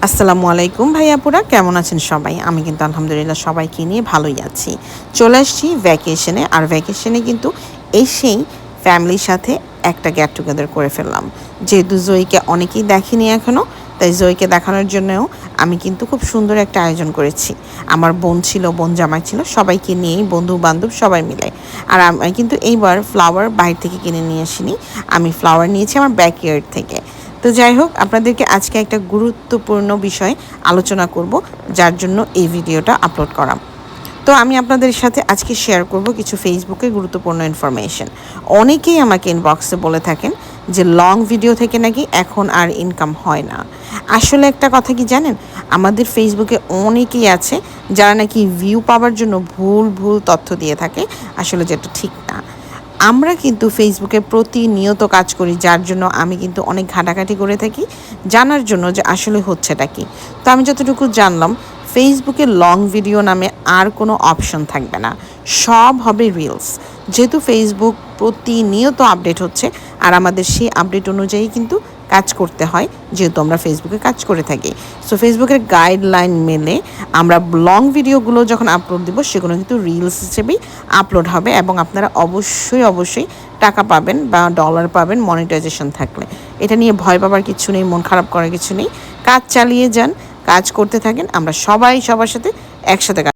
আসসালামু আলাইকুম ভাইয়াপুরা, কেমন আছেন সবাই? আমি কিন্তু আলহামদুলিল্লাহ সবাইকে নিয়ে ভালোই আছি। চলে আসছি ভ্যাকেশনে, আর ভ্যাকেশনে কিন্তু এসেই ফ্যামিলির সাথে একটা গেট টুগেদার করে ফেললাম। যেহেতু জয়ীকে অনেকেই দেখেনি এখনও, তাই জয়ীকে দেখানোর জন্যও আমি কিন্তু খুব সুন্দর একটা আয়োজন করেছি। আমার বোন ছিল, বোন জামাই ছিল, সবাইকে নিয়েই বন্ধু বান্ধব সবাই মিলে। আর আমি কিন্তু এইবার ফ্লাওয়ার বাইরে থেকে কিনে নিয়ে আসিনি, আমি ফ্লাওয়ার নিয়েছি আমার ব্যাকইয়ার্ড থেকে। তো যাই হোক, আপনাদেরকে আজকে একটা গুরুত্বপূর্ণ বিষয় আলোচনা করব, যার জন্য এই ভিডিওটা আপলোড করা। তো আমি আপনাদের সাথে আজকে শেয়ার করব কিছু ফেসবুকে গুরুত্বপূর্ণ ইনফরমেশন। অনেকেই আমাকে ইনবক্সে বলে থাকেন যে লং ভিডিও থেকে নাকি এখন আর ইনকাম হয় না। আসলে একটা কথা কি জানেন, আমাদের ফেসবুকে অনেকেই আছে যারা নাকি ভিউ পাওয়ার জন্য ভুল ভুল তথ্য দিয়ে থাকে, আসলে যেটা ঠিক না। আমরা কিন্তু ফেসবুকে প্রতিনিয়ত কাজ করি, যার জন্য আমি কিন্তু অনেক ঘাটাঘাটি করে থাকি জানার জন্য যে আসলে হচ্ছেটা কি। তো আমি যতটুকু জানলাম, ফেসবুকে লং ভিডিও নামে আর কোনো অপশন থাকবে না, সব হবে রিলস। যেহেতু ফেসবুক প্রতিনিয়ত আপডেট হচ্ছে, আর আমাদের সেই আপডেট অনুযায়ী কিন্তু কাজ করতে হয়, যেহেতু আমরা ফেসবুকে কাজ করে থাকি। সো ফেসবুকের গাইডলাইন মেনে আমরা লং ভিডিওগুলো যখন আপলোড দিব, সেগুলো কিন্তু রিলস হিসেবেই আপলোড হবে, এবং আপনারা অবশ্যই টাকা পাবেন বা ডলার পাবেন মনিটাইজেশন থাকলে। এটা নিয়ে ভয় পাবার কিছু নেই, মন খারাপ করার কিছু নেই। কাজ চালিয়ে যান, কাজ করতে থাকেন, আমরা সবাই সবার সাথে একসাথে